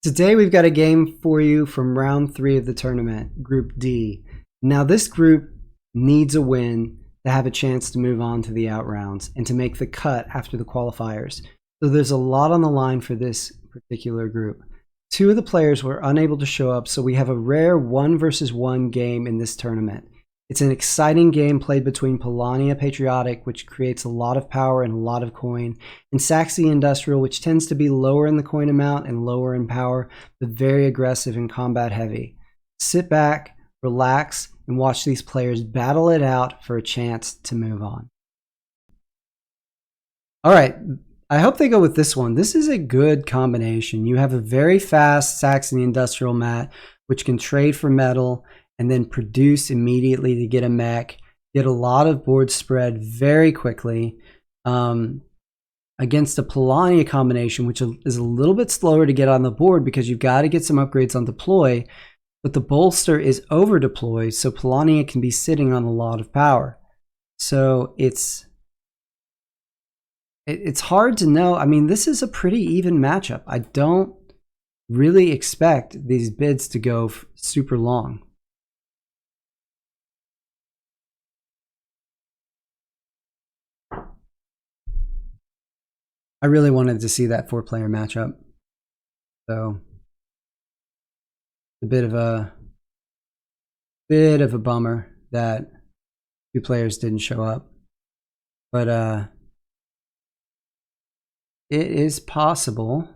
Today we've got a game for you from round 3 of the tournament, Group D. Now this group needs a win to have a chance to move on to the out rounds and to make the cut after the qualifiers. So there's a lot on the line for this particular group. 2 of the players were unable to show up, so we have a rare 1 versus 1 game in this tournament. It's an exciting game played between Polania Patriotic, which creates a lot of power and a lot of coin, and Saxony Industrial, which tends to be lower in the coin amount and lower in power, but very aggressive and combat heavy. Sit back, relax, and watch these players battle it out for a chance to move on. All right, I hope they go with this one. This is a good combination. You have a very fast Saxony Industrial mat, which can trade for metal and then produce immediately to get a mech, get a lot of board spread very quickly, against a Polania combination, which is a little bit slower to get on the board because you've got to get some upgrades on deploy, but the bolster is over deployed, so Polania can be sitting on a lot of power. So it's hard to know. I mean, this is a pretty even matchup. I don't really expect these bids to go super long. I really wanted to see that 4-player matchup, so a bit of a bummer that 2 players didn't show up, but it is possible.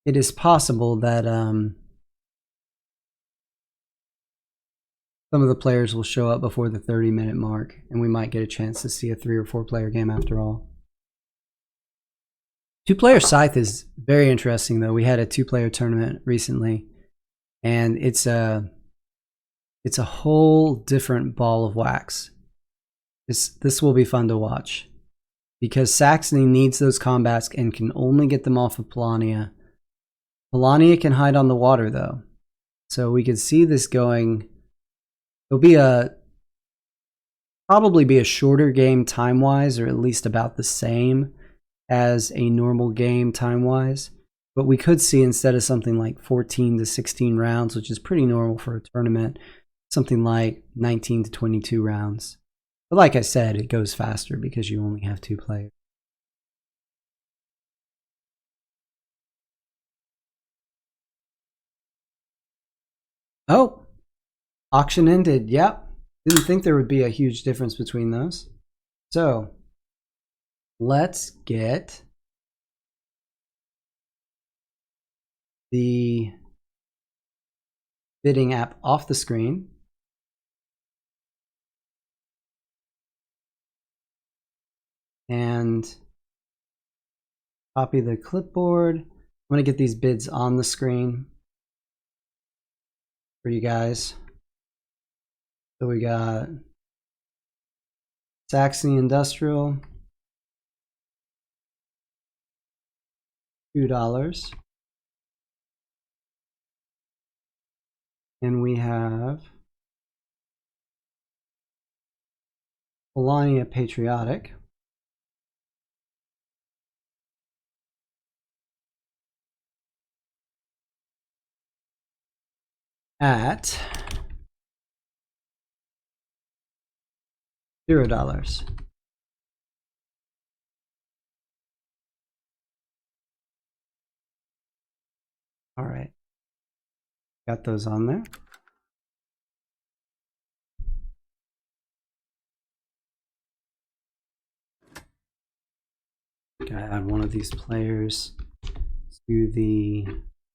It is possible that some of the players will show up before the 30-minute mark, and we might get a chance to see a 3 or 4-player game after all. 2-player Scythe is very interesting, though. We had a 2-player tournament recently, and it's a whole different ball of wax. This will be fun to watch, because Saxony needs those combats and can only get them off of Polania. Polania can hide on the water, though, so we could see this going. It'll be probably be a shorter game time-wise, or at least about the same as a normal game time-wise. But we could see, instead of something like 14 to 16 rounds, which is pretty normal for a tournament, something like 19 to 22 rounds. But like I said, it goes faster because you only have 2 players. Oh! Auction ended. Yep. Didn't think there would be a huge difference between those. So let's get the bidding app off the screen. And copy the clipboard. I'm going to get these bids on the screen for you guys. So we got Saxony Industrial, $2. And we have Polania Patriotic, at $0. All right, got those on there. Gotta add one of these players to the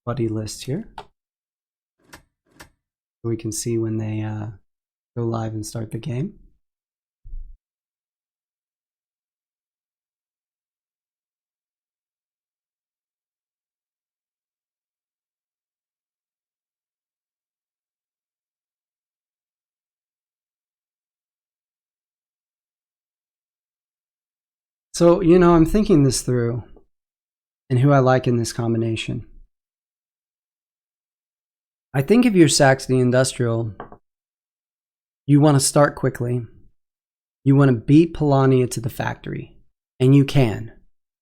buddy list here, so we can see when they go live and start the game. So, you know, I'm thinking this through and who I like in this combination. I think if you're Saxony Industrial, you want to start quickly. You want to beat Polania to the factory. And you can.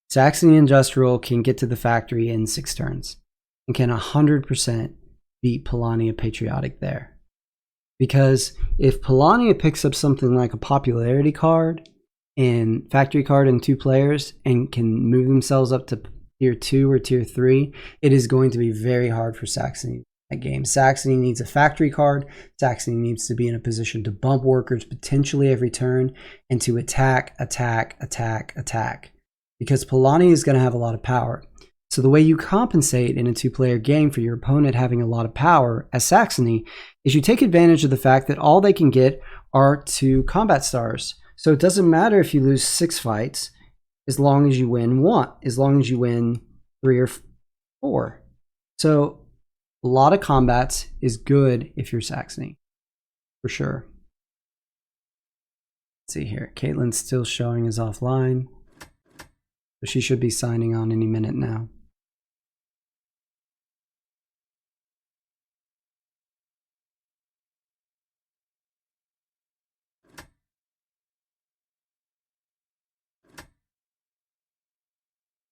Saxony Industrial can get to the factory in 6 turns and can 100% beat Polania Patriotic there. Because if Polania picks up something like a popularity card and factory card in 2 players and can move themselves up to tier 2 or tier 3, it is going to be very hard for Saxony that game. Saxony needs a factory card. Saxony needs to be in a position to bump workers potentially every turn and to attack, because Polania is going to have a lot of power. So the way you compensate in a 2-player game for your opponent having a lot of power as Saxony is you take advantage of the fact that all they can get are 2 combat stars. So it doesn't matter if you lose 6 fights as long as you win 1, as long as you win 3 or 4. So a lot of combats is good if you're Saxony, for sure. Let's see here. Caitlin's still showing as offline. So she should be signing on any minute now.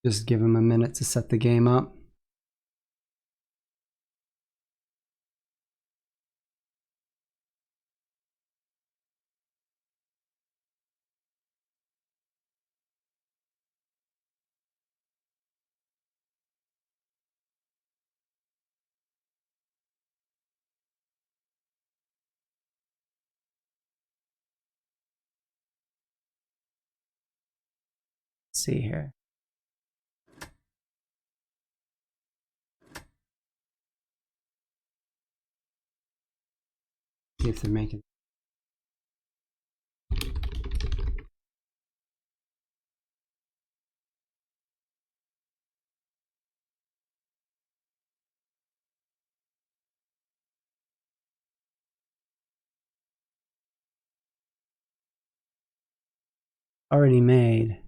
Just give him a minute to set the game up. Let's see here. See if they're making. Already made.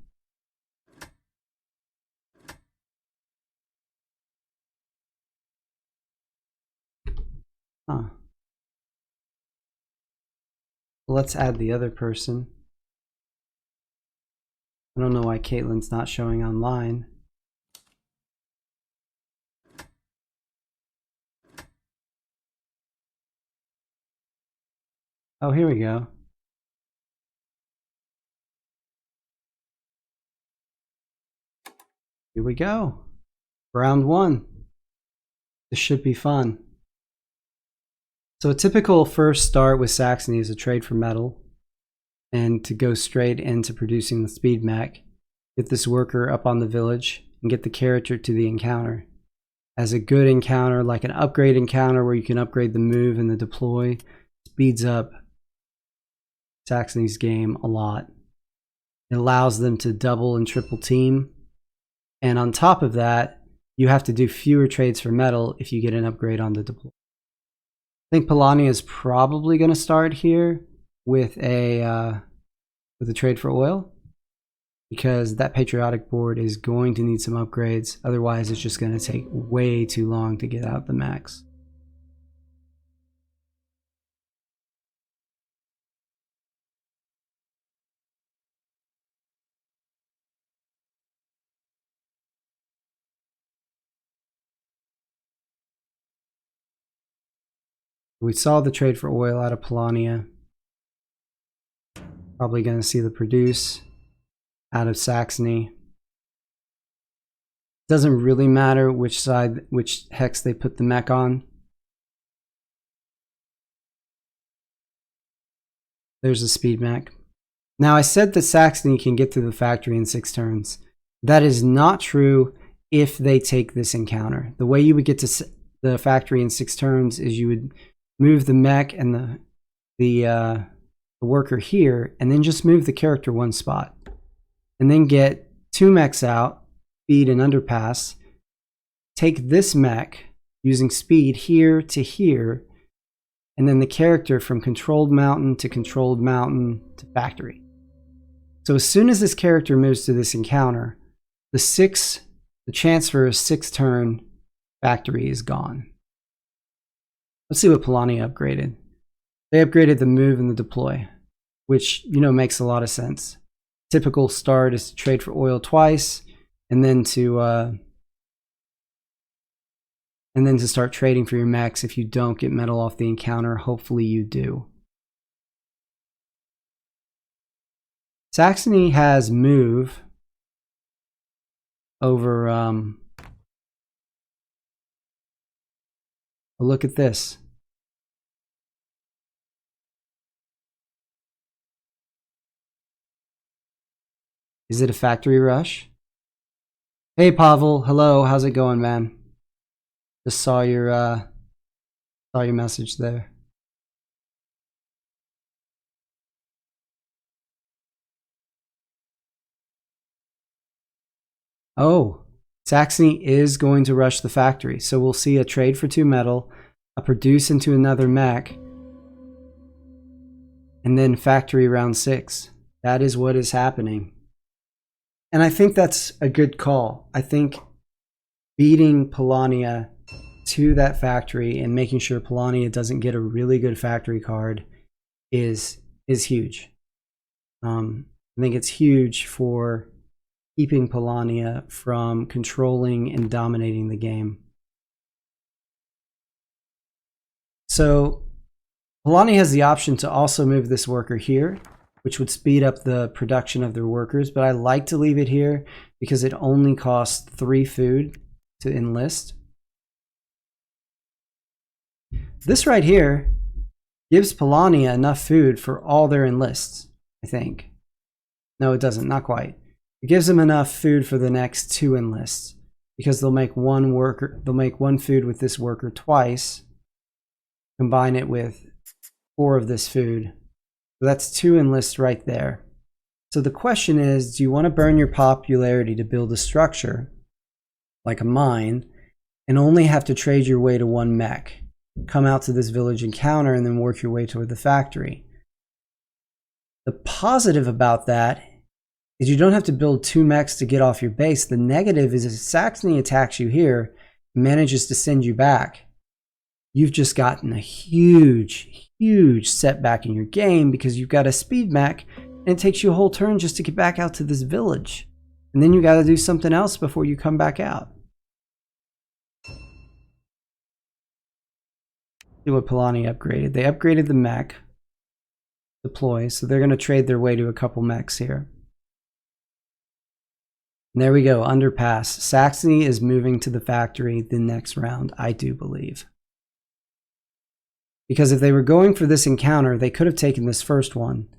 Huh. Let's add the other person. I don't know why Caitlin's not showing online. Oh, here we go. Here we go. Round 1. This should be fun. So a typical first start with Saxony is a trade for metal and to go straight into producing the speed mech, get this worker up on the village and get the character to the encounter. As a good encounter, like an upgrade encounter where you can upgrade the move and the deploy, speeds up Saxony's game a lot. It allows them to double and triple team. And on top of that, you have to do fewer trades for metal if you get an upgrade on the deploy. I think Polania is probably going to start here with a trade for oil, because that patriotic board is going to need some upgrades. Otherwise, it's just going to take way too long to get out the max. We saw the trade for oil out of Polania. Probably going to see the produce out of Saxony. Doesn't really matter which side, which hex they put the mech on. There's a speed mech. Now I said that Saxony can get to the factory in 6 turns. That is not true if they take this encounter. The way you would get to the factory in 6 turns is you would move the mech and the worker here, and then just move the character 1 spot. And then get 2 mechs out, speed and underpass. Take this mech using speed here to here, and then the character from controlled mountain to factory. So as soon as this character moves to this encounter, the chance for a 6-turn factory is gone. Let's see what Polania upgraded. They upgraded the move and the deploy, which, you know, makes a lot of sense. typical start is to trade for oil twice, and then to start trading for your mechs if you don't get metal off the encounter. Hopefully you do. Saxony has move over. Look at this. Is it a factory rush? Hey Pavel, hello. How's it going, man? Just saw your message there. Oh, Saxony is going to rush the factory. So we'll see a trade for 2 metal, a produce into another mech, and then factory round 6. That is what is happening. And I think that's a good call. I think beating Polania to that factory and making sure Polania doesn't get a really good factory card is huge. I think it's huge for keeping Polania from controlling and dominating the game. So Polania has the option to also move this worker here, which would speed up the production of their workers, but I like to leave it here because it only costs 3 food to enlist. This right here gives Polania enough food for all their enlists, I think. No, it doesn't, not quite. It gives them enough food for the next 2 enlists because they'll make one food with this worker twice, combine it with 4 of this food. So that's 2 enlists right there. So the question is, do you want to burn your popularity to build a structure like a mine and only have to trade your way to 1 mech, come out to this village encounter, and then work your way toward the factory? The positive about that is you don't have to build 2 mechs to get off your base. The negative is if Saxony attacks you here and manages to send you back, you've just gotten a huge setback in your game because you've got a speed mech and it takes you a whole turn just to get back out to this village. And then you got to do something else before you come back out. See what Polania upgraded. They upgraded the mech deploy, so they're going to trade their way to a couple mechs here. And there we go, underpass. Saxony is moving to the factory the next round, I do believe. Because if they were going for this encounter, they could have taken this first one,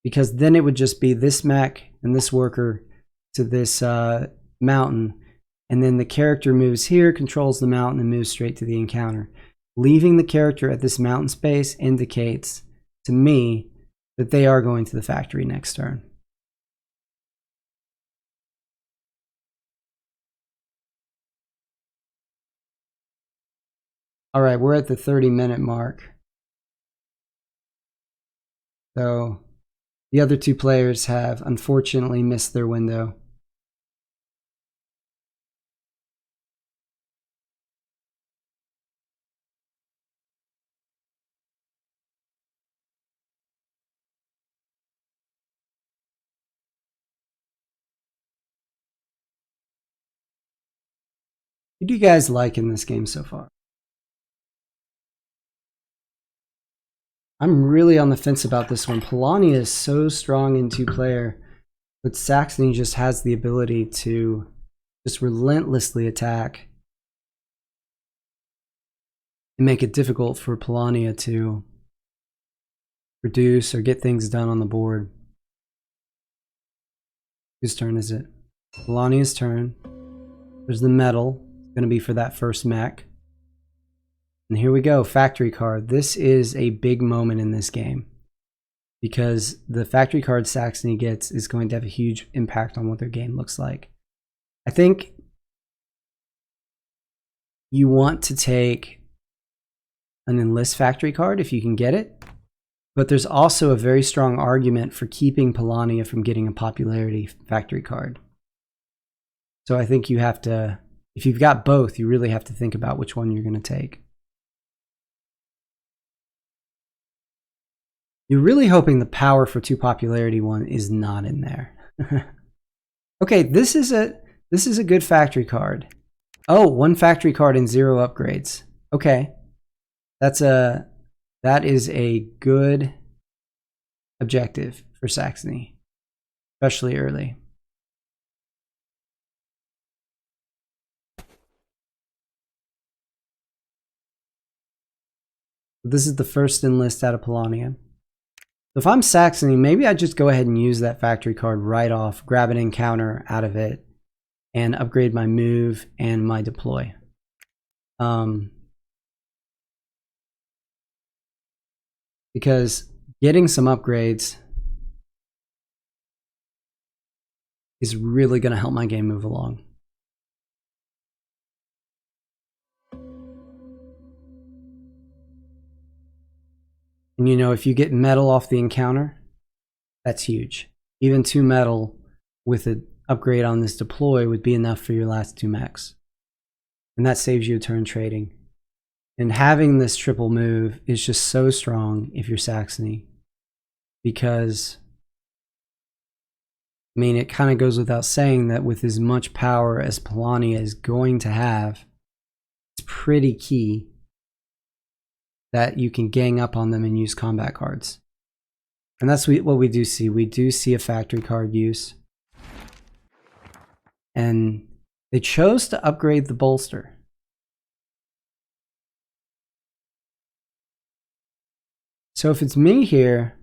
because then it would just be this mech and this worker to this mountain, and then the character moves here, controls the mountain, and moves straight to the encounter. Leaving the character at this mountain space indicates to me that they are going to the factory next turn. All right, we're at the 30-minute mark. So the other 2 players have unfortunately missed their window. What do you guys like in this game so far? I'm really on the fence about this one. Polania is so strong in 2-player, but Saxony just has the ability to just relentlessly attack and make it difficult for Polania to produce or get things done on the board. Whose turn is it? Polania's turn. There's the metal. It's going to be for that first mech. And here we go, factory card. This is a big moment in this game because the factory card Saxony gets is going to have a huge impact on what their game looks like. I think you want to take an enlist factory card if you can get it, but there's also a very strong argument for keeping Polania from getting a popularity factory card. So I think you have to, if you've got both, you really have to think about which one you're going to take. You're really hoping the power for 2 popularity one is not in there. Okay, this is a good factory card. Oh, 1 factory card and 0 upgrades. Okay. That is a good objective for Saxony, especially early. This is the first enlist out of Polonia. If I'm Saxony, maybe I just go ahead and use that factory card right off, grab an encounter out of it, and upgrade my move and my deploy. Because getting some upgrades is really going to help my game move along. And you know, if you get metal off the encounter, that's huge. Even 2 metal with an upgrade on this deploy would be enough for your last 2 mechs. And that saves you a turn trading. And having this triple move is just so strong if you're Saxony. Because, I mean, it kind of goes without saying that with as much power as Polonia is going to have, it's pretty key that you can gang up on them and use combat cards. And that's what we do see. We do see a factory card use. And they chose to upgrade the bolster. So if it's me here,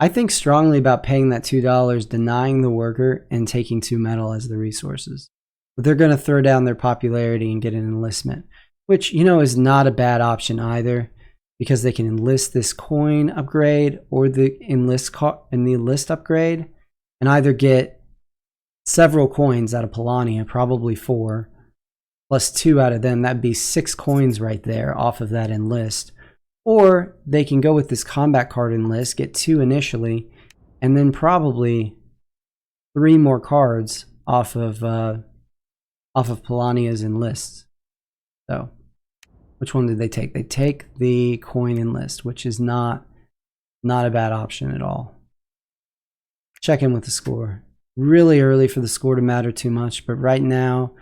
I think strongly about paying that $2, denying the worker, and taking 2 metal as the resources. But they're going to throw down their popularity and get an enlistment, which, you know, is not a bad option either, because they can enlist this coin upgrade or the enlist upgrade, and either get several coins out of Polonia, probably 4, plus 2 out of them. That'd be 6 coins right there off of that enlist. Or they can go with this combat card enlist, get 2 initially, and then probably 3 more cards off of Polonia's enlists. So, which one did they take? They take the coin enlist, which is not a bad option at all. Check in with the score. Really early for the score to matter too much, but right now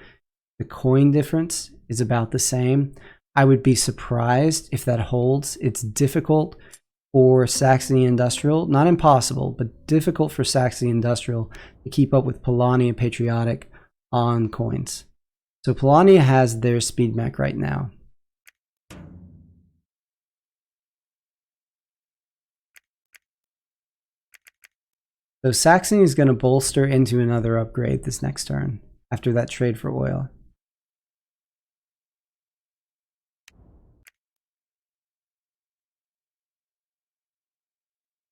the coin difference is about the same. I would be surprised if that holds. It's difficult for Saxony Industrial, not impossible, but difficult for Saxony Industrial to keep up with Polonia Patriotic on coins. So Polonia has their speed mech right now. So Saxony is going to bolster into another upgrade this next turn after that trade for oil.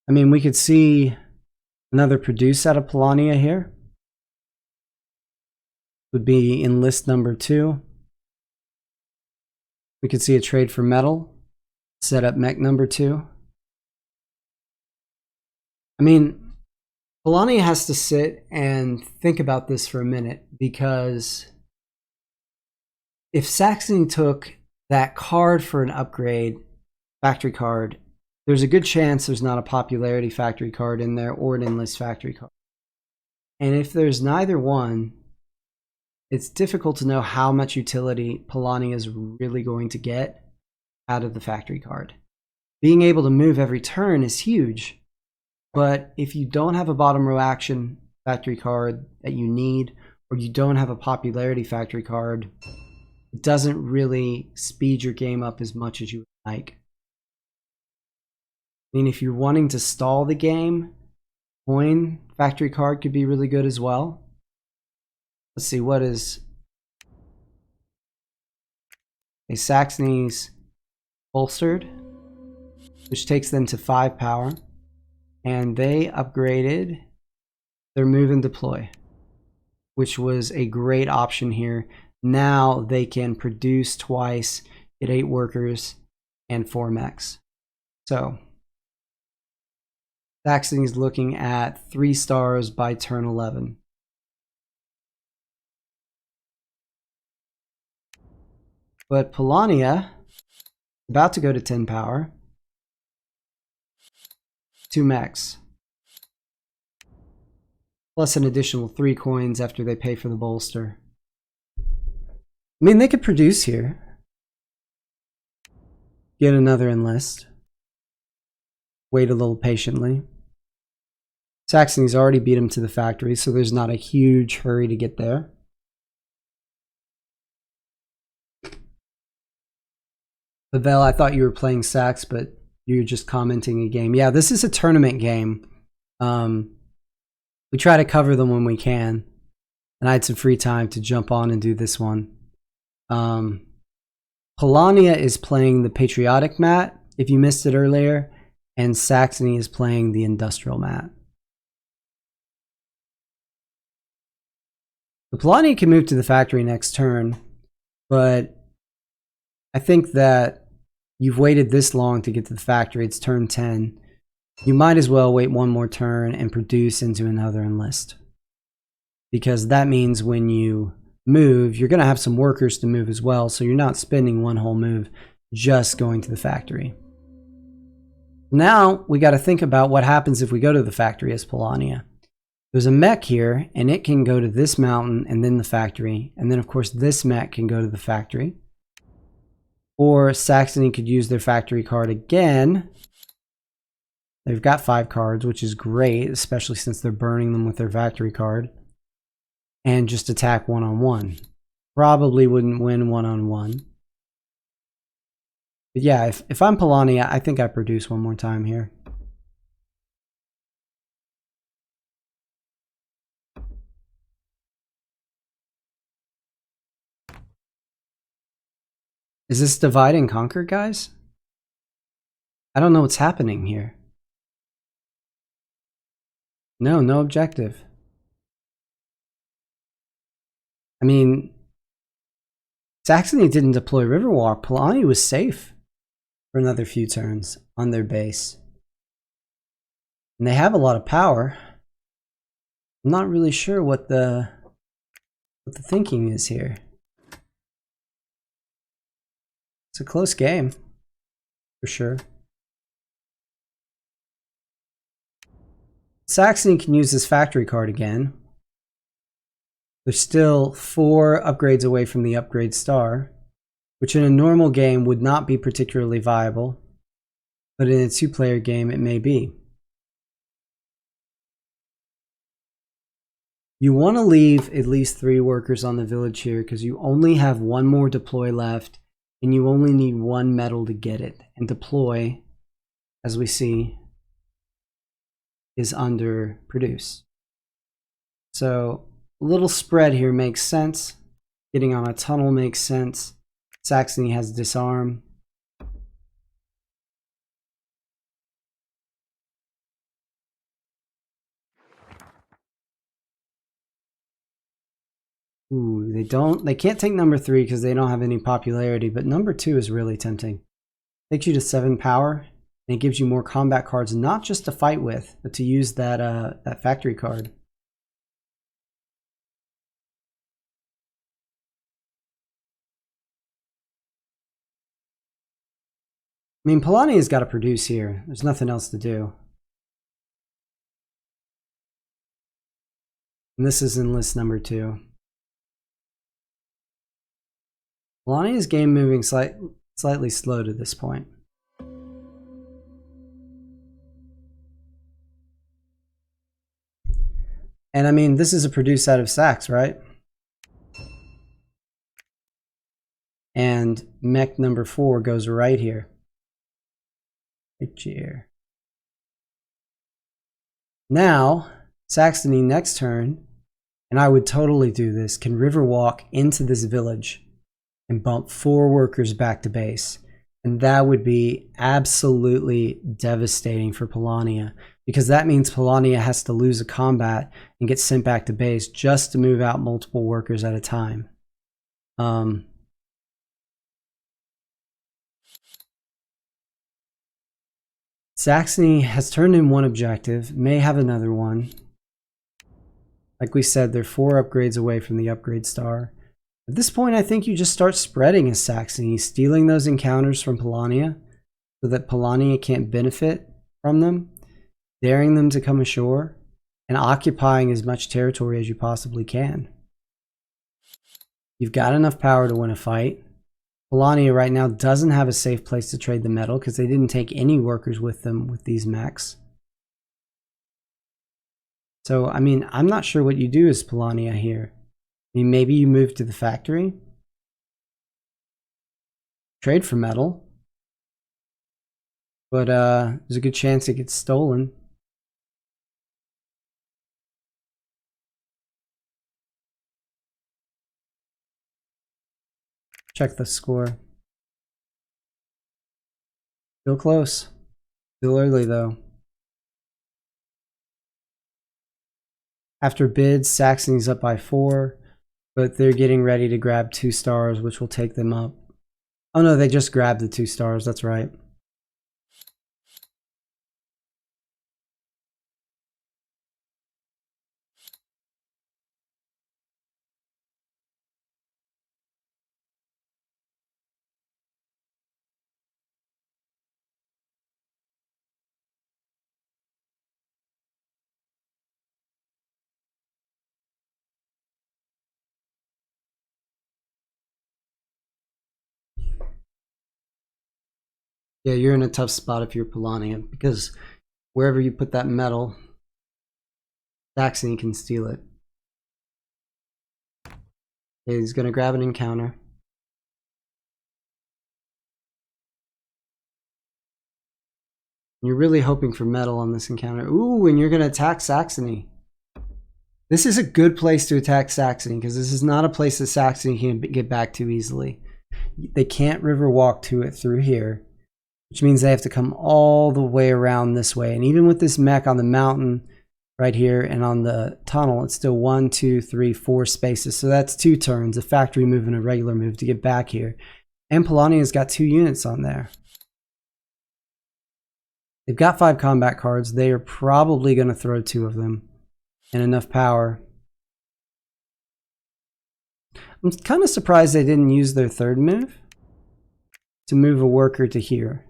I mean, we could see another produce out of Polonia here. Would be in list number 2. We could see a trade for metal, set up mech number 2. I mean, Polonia has to sit and think about this for a minute, because if Saxony took that card for an upgrade, factory card, there's a good chance there's not a popularity factory card in there or an enlist factory card. And if there's neither one, it's difficult to know how much utility Polonia is really going to get out of the factory card. Being able to move every turn is huge, but if you don't have a bottom row action factory card that you need, or you don't have a popularity factory card, it doesn't really speed your game up as much as you would like. I mean, if you're wanting to stall the game, coin factory card could be really good as well. Let's see, what is a Saxony's bolstered, which takes them to 5 power, and they upgraded their move and deploy, which was a great option here. Now they can produce twice, get 8 workers and 4 mechs. So Saxony's looking at 3 stars by turn 11. But Polonia, about to go to 10 power, 2 mechs. plus an additional 3 coins after they pay for the bolster. I mean, they could produce here. Get another enlist. Wait a little patiently. Saxony's already beat him to the factory, so there's not a huge hurry to get there. Pavel, I thought you were playing Sax, but you're just commenting a game. Yeah, this is a tournament game. We try to cover them when we can. And I had some free time to jump on and do this one. Polania is playing the Patriotic mat, if you missed it earlier, and Saxony is playing the Industrial mat. The Polania can move to the factory next turn, but I think that you've waited this long to get to the factory. It's turn 10. You might as well wait one more turn and produce into another enlist. Because that means when you move, you're going to have some workers to move as well, so you're not spending one whole move just going to the factory. Now, we got to think about what happens if we go to the factory as Polania. There's a mech here, and it can go to this mountain and then the factory. And then, of course, this mech can go to the factory. Or Saxony could use their factory card again. They've got 5 cards, which is great, especially since they're burning them with their factory card. And just attack one-on-one. Probably wouldn't win one-on-one. But yeah, if I'm Polania, I think I produce one more time here. Is this divide and conquer, guys? I don't know what's happening here. No, no objective. I mean, Saxony didn't deploy Riverwalk. Polania was safe for another few turns on their base. And they have a lot of power. I'm not really sure what the thinking is here. It's a close game, for sure. Saxony can use this factory card again. They're still 4 upgrades away from the upgrade star, which in a normal game would not be particularly viable, but in a 2-player game it may be. You want to leave at least 3 workers on the village here because you only have 1 more deploy left and you only need 1 metal to get it. And deploy, as we see, is under produce. So a little spread here makes sense. Getting on a tunnel makes sense. Saxony has disarm. Ooh, they can't take number 3 because they don't have any popularity, but number 2 is really tempting. Takes you to 7 power, and it gives you more combat cards, not just to fight with, but to use that factory card. I mean, Polania's got to produce here. There's nothing else to do. And this is enlist number 2. Polania's game moving slightly slow to this point. And I mean, this is a produce out of Sax, right? And mech number 4 goes right here. Right here. Now, Saxony next turn, and I would totally do this, can Riverwalk into this village and bump 4 workers back to base. And that would be absolutely devastating for Polania, because that means Polania has to lose a combat and get sent back to base just to move out multiple workers at a time. Saxony has turned in 1 objective, may have another one. Like we said, they're 4 upgrades away from the upgrade star. At this point, I think you just start spreading as Saxony, stealing those encounters from Polania so that Polania can't benefit from them, daring them to come ashore, and occupying as much territory as you possibly can. You've got enough power to win a fight. Polania right now doesn't have a safe place to trade the metal because they didn't take any workers with them with these mechs. So, I mean, I'm not sure what you do as Polania here. I mean, maybe you move to the factory. Trade for metal. But there's a good chance it gets stolen. Check the score. Still close. Still early though. After bids, Saxony's up by 4, but they're getting ready to grab 2 stars, which will take them up. Oh no, they just grabbed the 2 stars, that's right. Yeah, you're in a tough spot if you're Polania, because wherever you put that metal, Saxony can steal it. Okay, he's going to grab an encounter. You're really hoping for metal on this encounter. Ooh, and you're going to attack Saxony. This is a good place to attack Saxony, because this is not a place that Saxony can get back to easily. They can't river walk to it through here, which means they have to come all the way around this way. And even with this mech on the mountain right here and on the tunnel, it's still 1, 2, 3, 4 spaces. So that's 2 turns, a factory move and a regular move to get back here. And Polania's got 2 units on there. They've got 5 combat cards. They are probably going to throw 2 of them and enough power. I'm kind of surprised they didn't use their 3rd move to move a worker to here.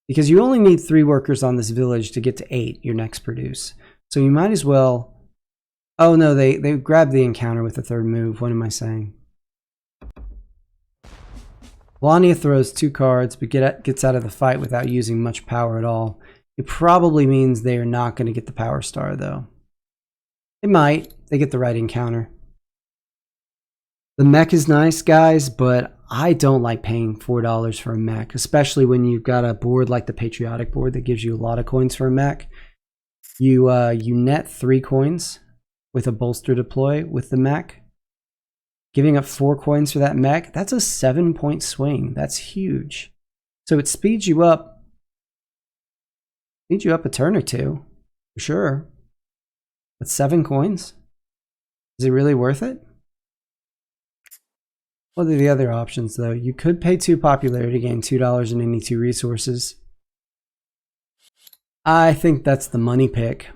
Because you only need 3 workers on this village to get to 8 your next produce. So you might as well... Oh no, they grabbed the encounter with the 3rd move. What am I saying? Polania throws 2 cards, but gets out of the fight without using much power at all. It probably means they are not going to get the power star, though. They might. They get the right encounter. The mech is nice, guys, but I don't like paying $4 for a mech, especially when you've got a board like the Patriotic board that gives you a lot of coins for a mech. You net 3 coins with a bolster deploy with the mech. Giving up 4 coins for that mech, that's a 7-point swing. That's huge. So it speeds you up a turn or 2, for sure. But 7 coins? Is it really worth it? What are the other options, though? You could pay 2 popularity, gain $2.82 resources. I think that's the money pick.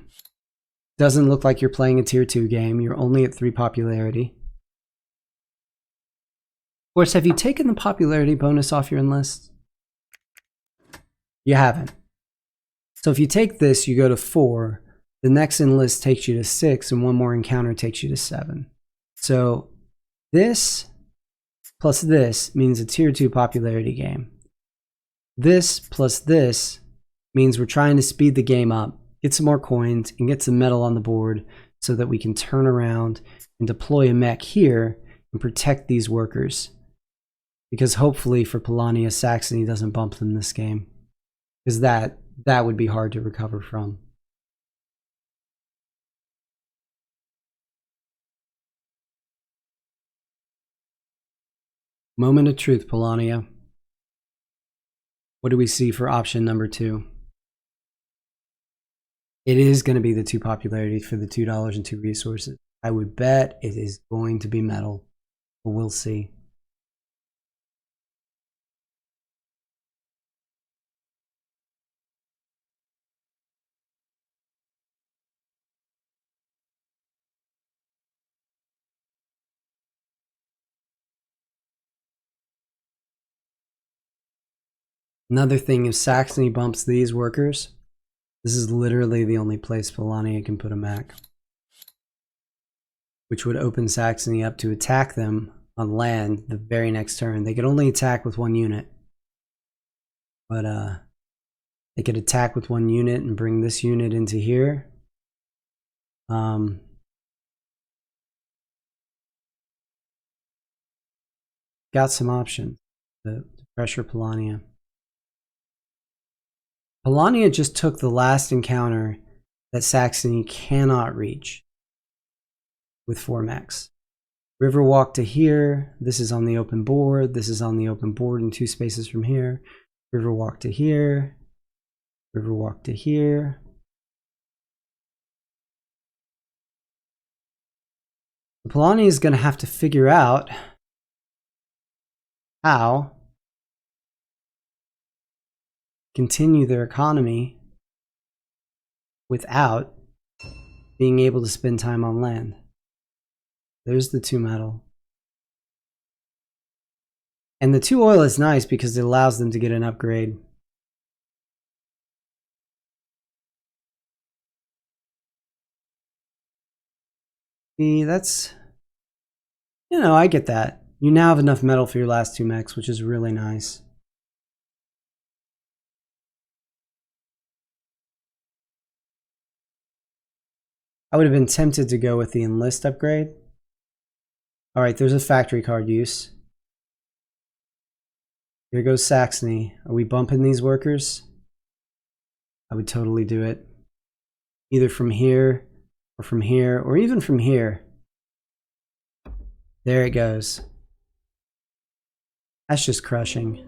Doesn't look like you're playing a tier 2 game. You're only at 3 popularity. Of course, have you taken the popularity bonus off your enlist? You haven't. So if you take this, you go to 4. The next enlist takes you to 6, and 1 more encounter takes you to 7. So this plus this means a tier 2 popularity game. This plus this means we're trying to speed the game up, get some more coins, and get some metal on the board so that we can turn around and deploy a mech here and protect these workers. Because hopefully for Polania, Saxony doesn't bump them this game. Because that would be hard to recover from. Moment of truth, Polania. What do we see for option number 2? It is going to be the 2 popularity for the $2 and 2 resources. I would bet it is going to be metal, but we'll see. Another thing, if Saxony bumps these workers, This is literally the only place Polania can put a mech, which would open Saxony up to attack them on land the very next turn. They could only attack with 1 unit. But they could attack with 1 unit and bring this unit into here. Got some options to pressure Polania. Polania just took the last encounter that Saxony cannot reach with 4 mechs. Riverwalk to here. This is on the open board. This is on the open board in 2 spaces from here. Riverwalk to here. Riverwalk to here. Polania is going to have to figure out how continue their economy without being able to spend time on land. There's the 2 metal. And the 2 oil is nice because it allows them to get an upgrade. See, that's, you know, I get that. You now have enough metal for your last 2 mechs, which is really nice. I would have been tempted to go with the enlist upgrade. All right, there's a factory card use. Here goes Saxony. Are we bumping these workers? I would totally do it. Either from here, or even from here. There it goes. That's just crushing.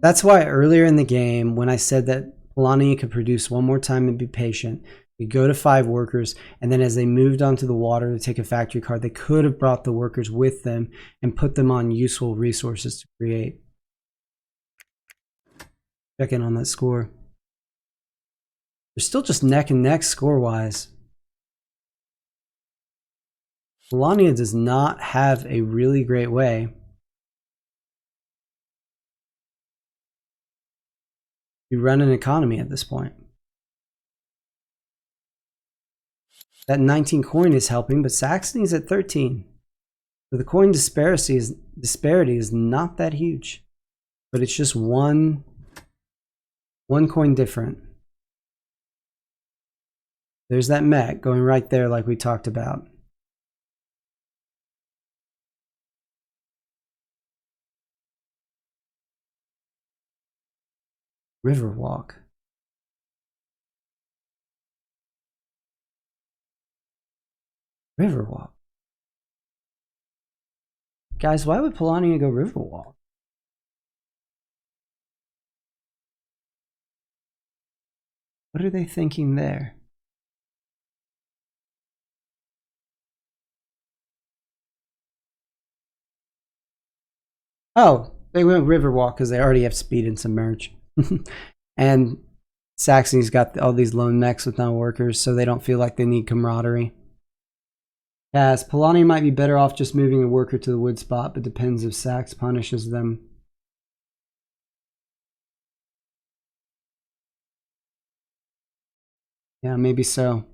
That's why earlier in the game, when I said that Polania could produce 1 more time and be patient, you go to 5 workers, and then as they moved onto the water to take a factory card, they could have brought the workers with them and put them on useful resources to create. Check in on that score. They're still just neck and neck score-wise. Polania does not have a really great way to run an economy at this point. That 19 coin is helping, but Saxony's at 13. So the coin disparity is not that huge, but it's just one coin different. There's that mech going right there like we talked about. Riverwalk. Riverwalk. Guys, why would Polania go Riverwalk? What are they thinking there? Oh, they went Riverwalk because they already have speed and submerge. And Saxony's got all these lone mechs with no workers, so they don't feel like they need camaraderie. Yes, Polania might be better off just moving a worker to the wood spot, but depends if Sax punishes them. Yeah, maybe so.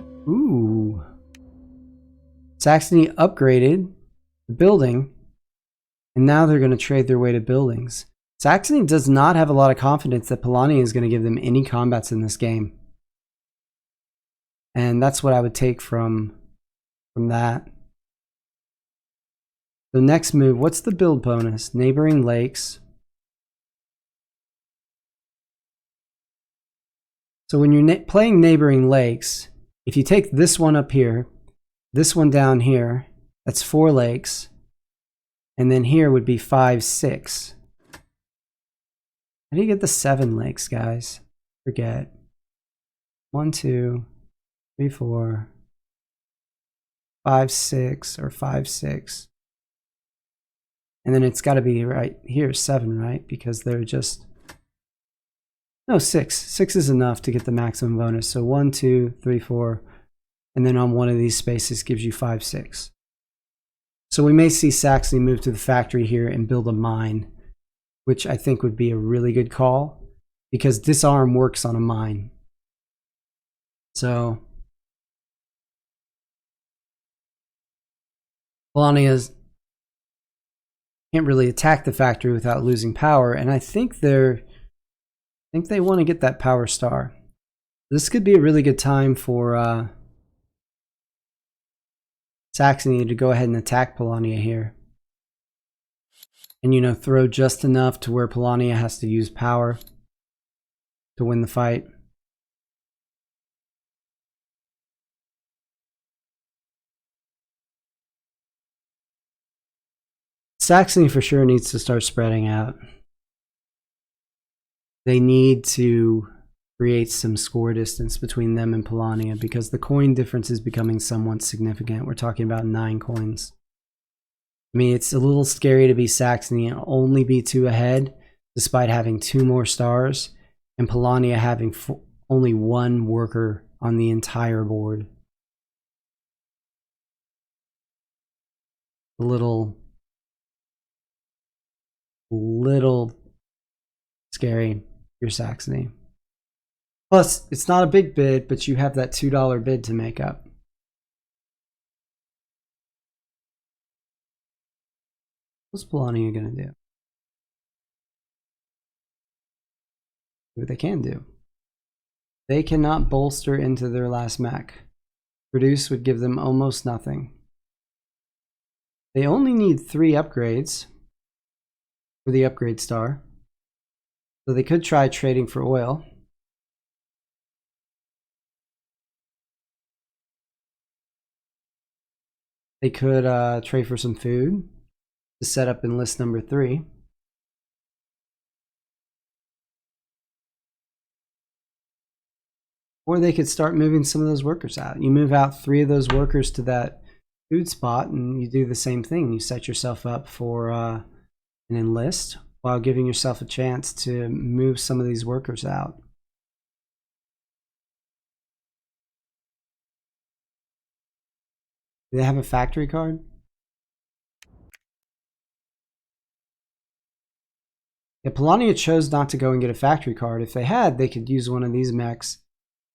Ooh. Saxony upgraded the building, and now they're going to trade their way to buildings. Saxony does not have a lot of confidence that Polania is going to give them any combats in this game. And that's what I would take from that. The next move, what's the build bonus? Neighboring lakes. So when you're playing neighboring lakes, if you take this one up here, this one down here, that's 4 lakes. And then here would be 5, 6. How do you get the 7 lakes, guys? Forget. 1, 2, 3, 4, 5, 6, or 5, 6. And then it's got to be right here, 7, right? Because they're just... No, 6. 6 is enough to get the maximum bonus. So 1, 2, 3, 4. And then on one of these spaces gives you 5, 6. So we may see Saxony move to the factory here and build a mine which I think would be a really good call because disarm works on a mine. So Polania can't really attack the factory without losing power, and I think they want to get that power star. This could be a really good time for Saxony to go ahead and attack Polania here. And, you know, throw just enough to where Polania has to use power to win the fight. Saxony for sure needs to start spreading out. They need to create some score distance between them and Polania because the coin difference is becoming somewhat significant. We're talking about 9 coins. I mean, it's a little scary to be Saxony and only be 2 ahead despite having 2 more stars and Polania having only 1 worker on the entire board. A little scary for Saxony. Plus, it's not a big bid, but you have that $2 bid to make up. What's Polania gonna do? What they can do. They cannot bolster into their last mech. Produce would give them almost nothing. They only need 3 upgrades for the upgrade star. So they could try trading for oil. They could trade for some food to set up in list number 3. Or they could start moving some of those workers out. You move out 3 of those workers to that food spot and you do the same thing. You set yourself up for an enlist while giving yourself a chance to move some of these workers out. Do they have a factory card? Yeah, Polania chose not to go and get a factory card. If they had, they could use one of these mechs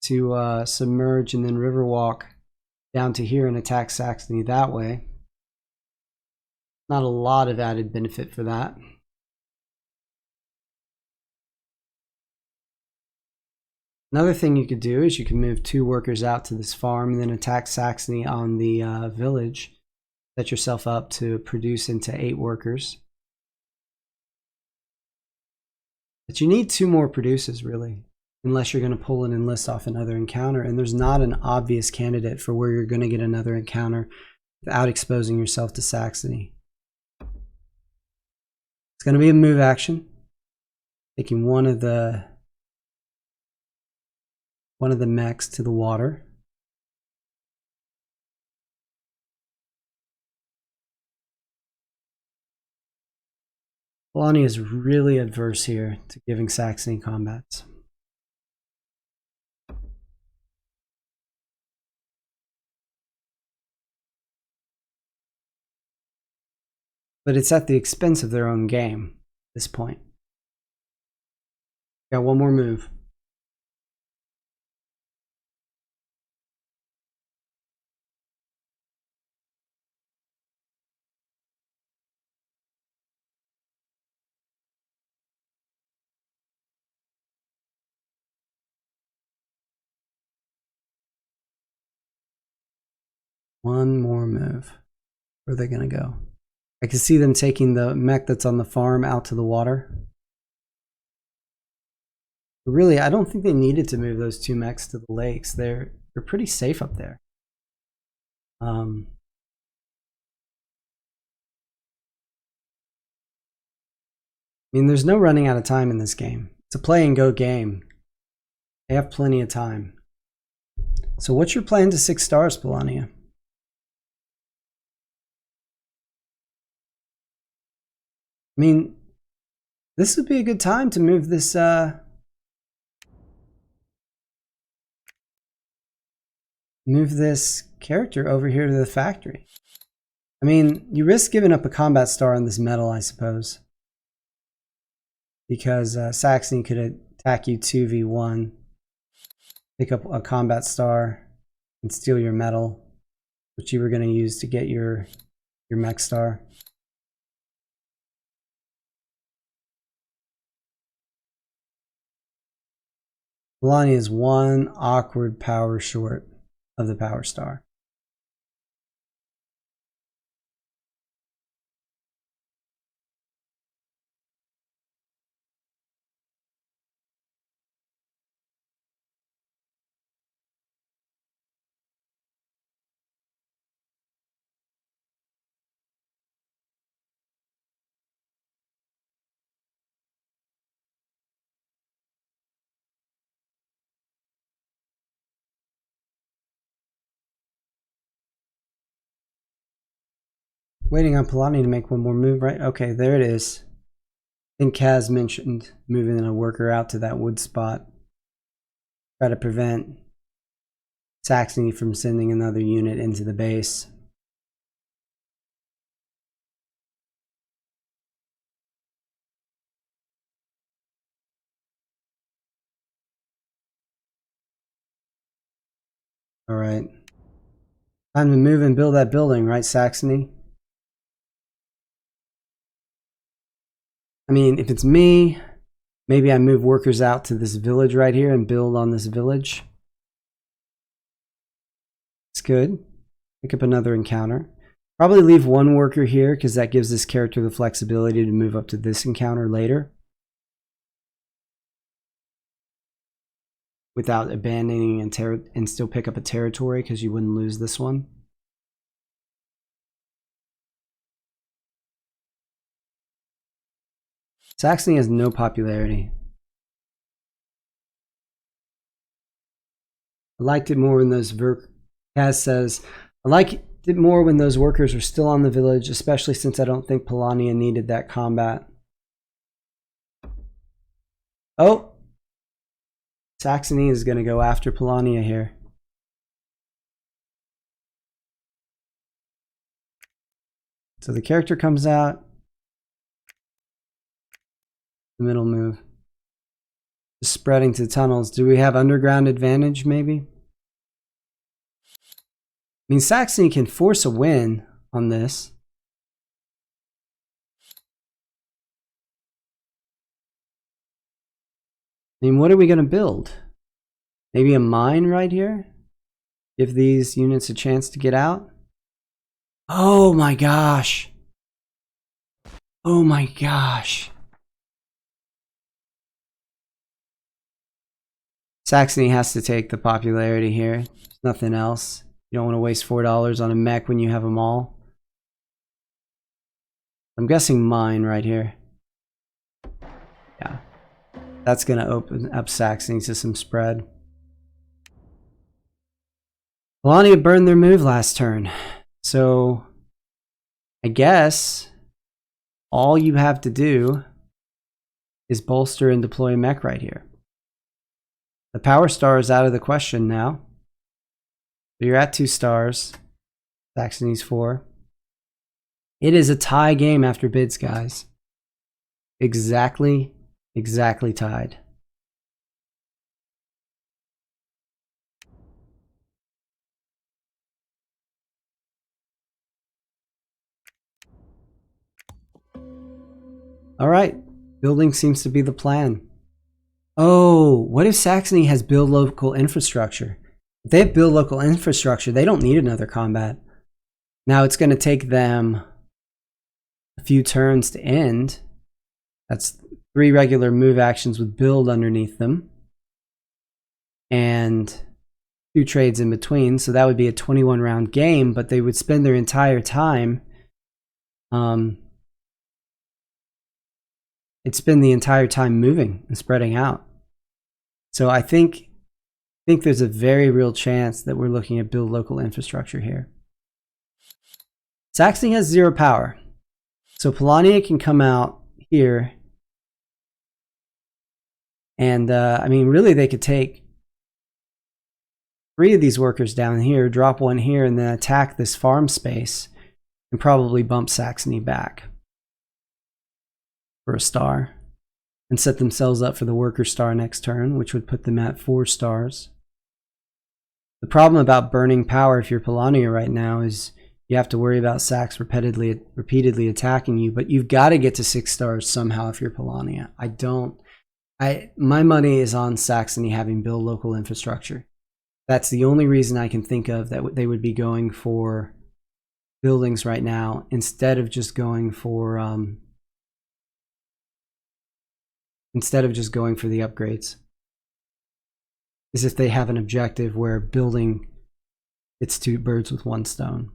to submerge and then riverwalk down to here and attack Saxony that way. Not a lot of added benefit for that. Another thing you could do is you can move 2 workers out to this farm and then attack Saxony on the village. Set yourself up to produce into 8 workers. But you need 2 more produces, really, unless you're going to pull an enlist off another encounter. And there's not an obvious candidate for where you're going to get another encounter without exposing yourself to Saxony. It's going to be a move action. Taking one of the mechs to the water. Polania is really adverse here to giving Saxony combats. But it's at the expense of their own game at this point. Got 1 more move. One more move. Where are they going to go? I can see them taking the mech that's on the farm out to the water. But really, I don't think they needed to move those 2 mechs to the lakes. They're pretty safe up there. I mean, there's no running out of time in this game. It's a play and go game. They have plenty of time. So what's your plan to 6 stars, Polania? I mean, this would be a good time to move this character over here to the factory. I mean, you risk giving up a combat star on this medal, I suppose. because Saxony could attack you 2v1, pick up a combat star, and steal your metal, which you were going to use to get your mech star. Polania is one awkward power short of the power star. Waiting on Polania to make one more move, right? Okay, there it is. I think Kaz mentioned moving a worker out to that wood spot. Try to prevent Saxony from sending another unit into the base. All right. Time to move and build that building, right, Saxony? I mean, if it's me, maybe I move workers out to this village right here and build on this village. It's good. Pick up another encounter. Probably leave one worker here because that gives this character the flexibility to move up to this encounter later without abandoning and still pick up a territory, because you wouldn't lose this one. Saxony has no popularity. I liked it more when those Kaz says, I liked it more when those workers were still on the village, especially since I don't think Polania needed that combat. Oh! Saxony is going to go after Polania here. So the character comes out. The middle move. Just spreading to tunnels. Do we have underground advantage, maybe? I mean, Saxony can force a win on this. I mean, what are we going to build? Maybe a mine right here? Give these units a chance to get out? Oh my gosh. Oh my gosh. Saxony has to take the popularity here. There's nothing else. You don't want to waste $4 on a mech when you have them all. I'm guessing mine right here. Yeah. That's going to open up Saxony to some spread. Polania burned their move last turn. So I guess all you have to do is bolster and deploy a mech right here. The power star is out of the question now. So you're at 2 stars. Saxony's 4. It is a tie game after bids, guys. Exactly tied. All right. Building seems to be the plan. Oh, what if Saxony has build local infrastructure? If they have build local infrastructure, they don't need another combat. Now it's going to take them a few turns to end. That's 3 regular move actions with build underneath them. And 2 trades in between. So that would be a 21 round game, but they would spend their entire time it's been the entire time moving and spreading out. So I think there's a very real chance that we're looking at build local infrastructure here. Saxony has 0 power. So Polania can come out here. And I mean, really they could take 3 of these workers down here, drop 1 here, and then attack this farm space and probably bump Saxony back for a star. and set themselves up for the worker star next turn, which would put them at 4 stars. The problem about burning power if you're Polania right now is you have to worry about Sax repeatedly attacking you, but you've got to get to 6 stars somehow if you're Polania. My money is on Saxony having build local infrastructure. That's the only reason I can think of that they would be going for buildings right now instead of just going for the upgrades. Is if they have an objective where building it's 2 birds with 1 stone.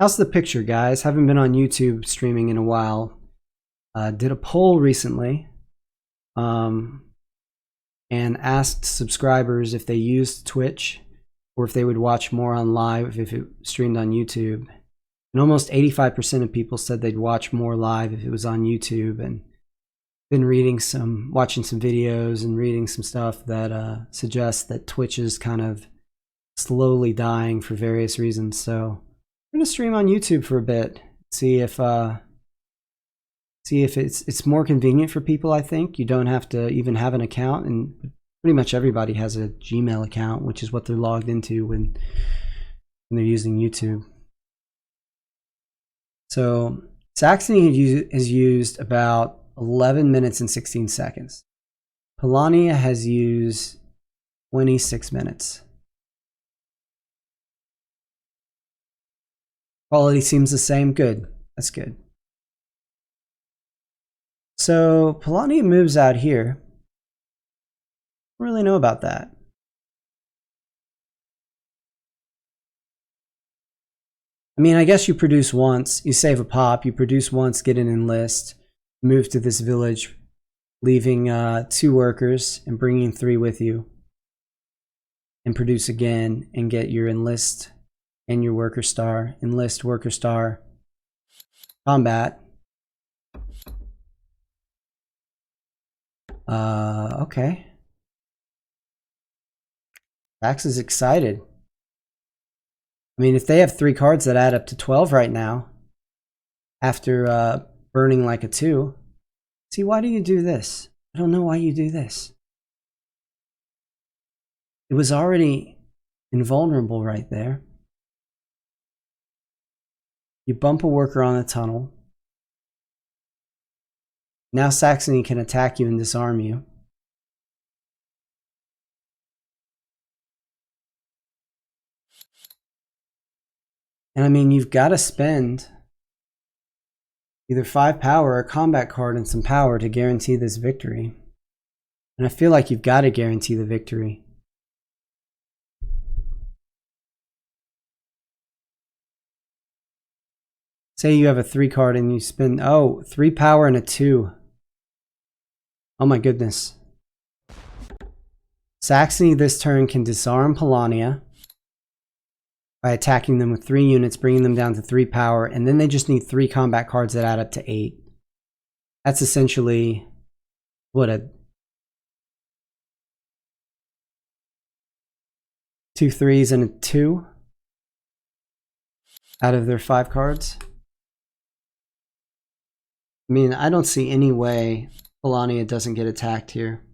How's the picture, guys? Haven't been on YouTube streaming in a while. Did a poll recently and asked subscribers if they used Twitch or if they would watch more on live if it streamed on YouTube. And almost 85% of people said they'd watch more live if it was on YouTube, and been watching some videos and reading some stuff that suggests that Twitch is kind of slowly dying for various reasons. So I'm gonna stream on YouTube for a bit, see if it's more convenient for people. I think you don't have to even have an account, and pretty much everybody has a Gmail account, which is what they're logged into when they're using YouTube. So Saxony has used about 11 minutes and 16 seconds. Polania has used 26 minutes. Quality seems the same. Good. That's good. So Polania moves out here. I don't really know about that. I mean, I guess you produce once, you save a pop, you produce once, get an enlist, move to this village, leaving 2 workers and bringing 3 with you, and produce again and get your enlist and your worker star. Enlist, worker star, combat. Okay. Sax is excited. I mean, if they have 3 cards that add up to 12 right now, after burning like a 2, see, why do you do this? I don't know why you do this. It was already invulnerable right there. You bump a worker on the tunnel. Now Saxony can attack you and disarm you. And I mean, you've got to spend either 5 power or a combat card and some power to guarantee this victory. And I feel like you've got to guarantee the victory. Say you have a 3 card and you spend, 3 power and a 2. Oh my goodness. Saxony this turn can disarm Polania by attacking them with 3 units, bringing them down to 3 power, and then they just need 3 combat cards that add up to 8. That's essentially what, a 2 3s and a 2 out of their 5 cards. I mean, I don't see any way Polania doesn't get attacked here.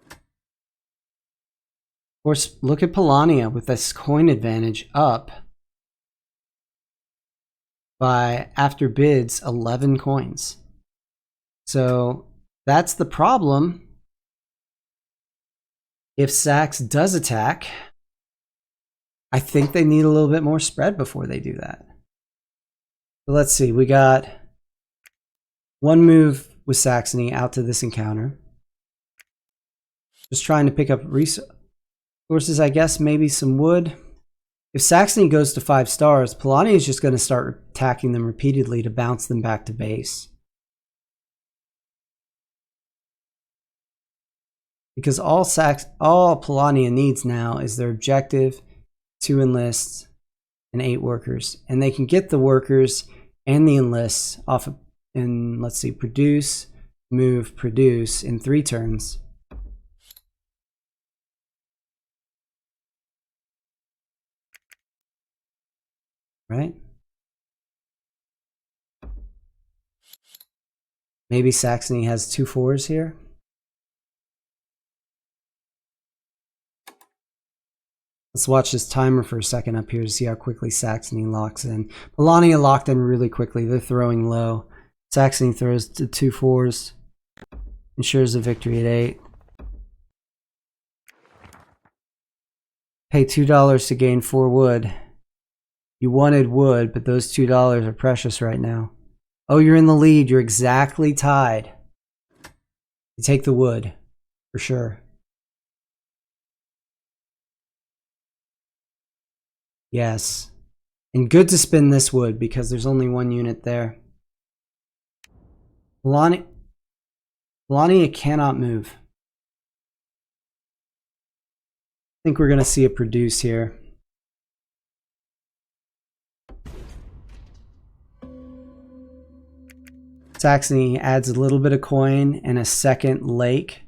Of course, look at Polania with this coin advantage up by, after bids, 11 coins. So that's the problem. If Sax does attack, I think they need a little bit more spread before they do that. So let's see, we got 1 move with Saxony out to this encounter. Just trying to pick up resources, I guess, maybe some wood. If Saxony goes to 5 stars, Polania is just going to start attacking them repeatedly to bounce them back to base. Because all Polania needs now is their objective, 2 enlists, and 8 workers. And they can get the workers and the enlists off of, and let's see, produce, move, produce in 3 turns. Right? Maybe Saxony has 2 4s here. Let's watch this timer for a second up here to see how quickly Saxony locks in. Polania locked in really quickly. They're throwing low. Saxony throws to 2 4s. Ensures a victory at 8. Pay $2 to gain 4 wood. You wanted wood, but those $2 are precious right now. Oh, you're in the lead. You're exactly tied. You take the wood, for sure. Yes. And good to spin this wood because there's only 1 unit there. Polania cannot move. I think we're going to see it produce here. Saxony adds a little bit of coin and a second lake.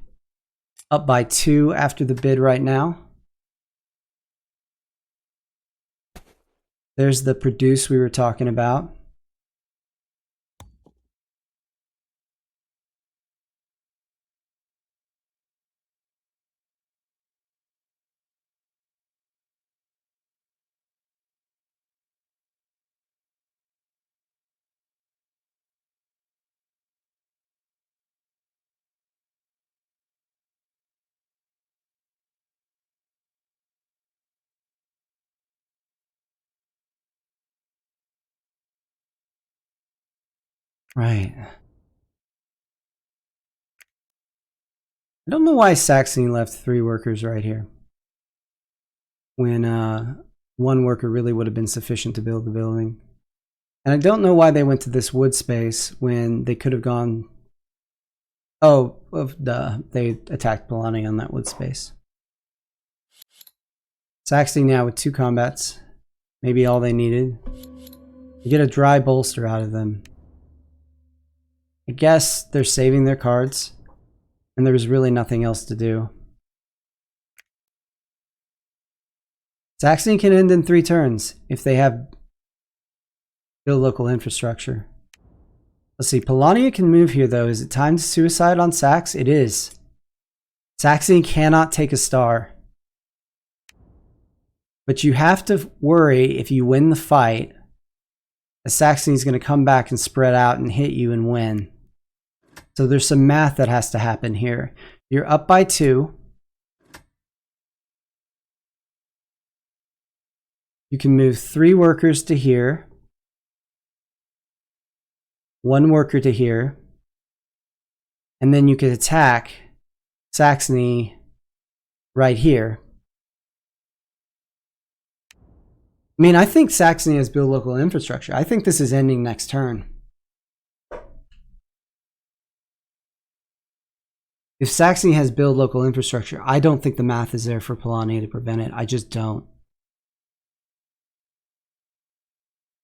Up by 2 after the bid right now. There's the produce we were talking about. Right. I don't know why Saxony left 3 workers right here when 1 worker really would have been sufficient to build the building. And I don't know why they went to this wood space when they could have gone... Oh, they attacked Polania on that wood space. Saxony now with 2 combats. Maybe all they needed. You get a dry bolster out of them. I guess they're saving their cards, and there was really nothing else to do. Saxony can end in 3 turns if they have build local infrastructure. Let's see, Polania can move here though. Is it time to suicide on Sax? It is. Saxony cannot take a star. But you have to worry if you win the fight, that Saxony's going to come back and spread out and hit you and win. So there's some math that has to happen here. You're up by 2. You can move 3 workers to here. 1 worker to here. And then you could attack Saxony right here. I mean, I think Saxony has built local infrastructure. I think this is ending next turn. If Saxony has built local infrastructure, I don't think the math is there for Polania to prevent it. I just don't.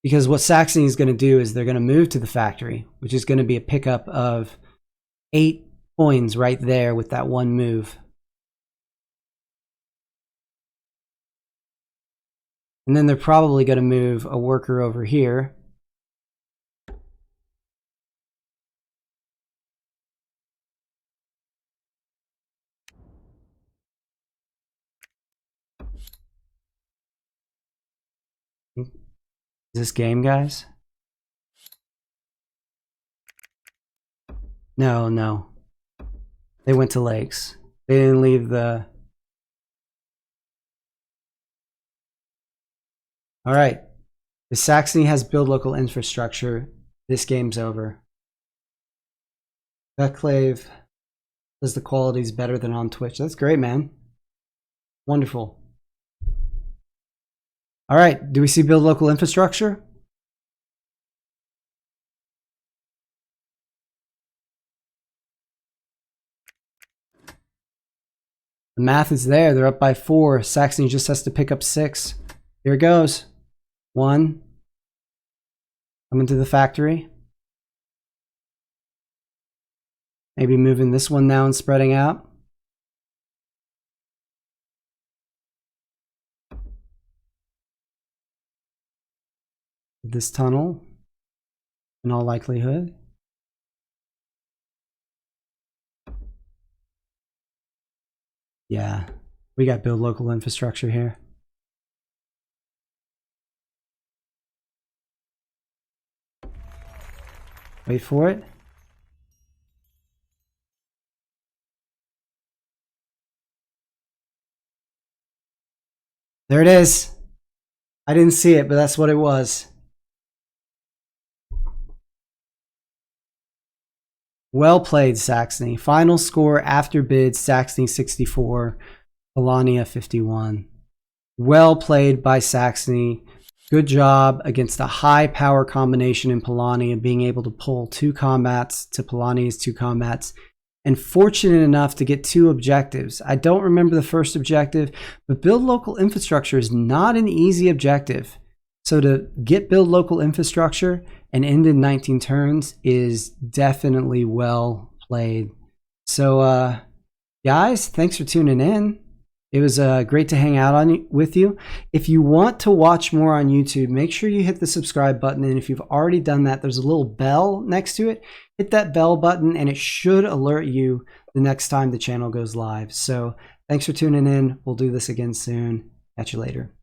Because what Saxony is going to do is they're going to move to the factory, which is going to be a pickup of 8 coins right there with that 1 move. And then they're probably going to move a worker over here. Is this game, guys? No, no. They went to lakes. They didn't leave the... All right. If Saxony has built local infrastructure, this game's over. Ducklave says the quality's better than on Twitch. That's great, man. Wonderful. All right. Do we see build local infrastructure? The math is there. They're up by 4. Saxony just has to pick up 6. Here it goes. 1. Coming to the factory. Maybe moving this one now and spreading out. This tunnel, in all likelihood. Yeah, we got build local infrastructure here. Wait for it. There it is. I didn't see it, but that's what it was. Well played, Saxony. Final score after bids, Saxony 64, Polania 51. Well played by Saxony. Good job against a high power combination in Polania, being able to pull 2 combats to Polania's 2 combats. And fortunate enough to get 2 objectives. I don't remember the first objective, but build local infrastructure is not an easy objective. So to get build local infrastructure and end in 19 turns is definitely well played. So guys, thanks for tuning in. It was great to hang out with you. If you want to watch more on YouTube, make sure you hit the subscribe button. And if you've already done that, there's a little bell next to it. Hit that bell button and it should alert you the next time the channel goes live. So thanks for tuning in. We'll do this again soon. Catch you later.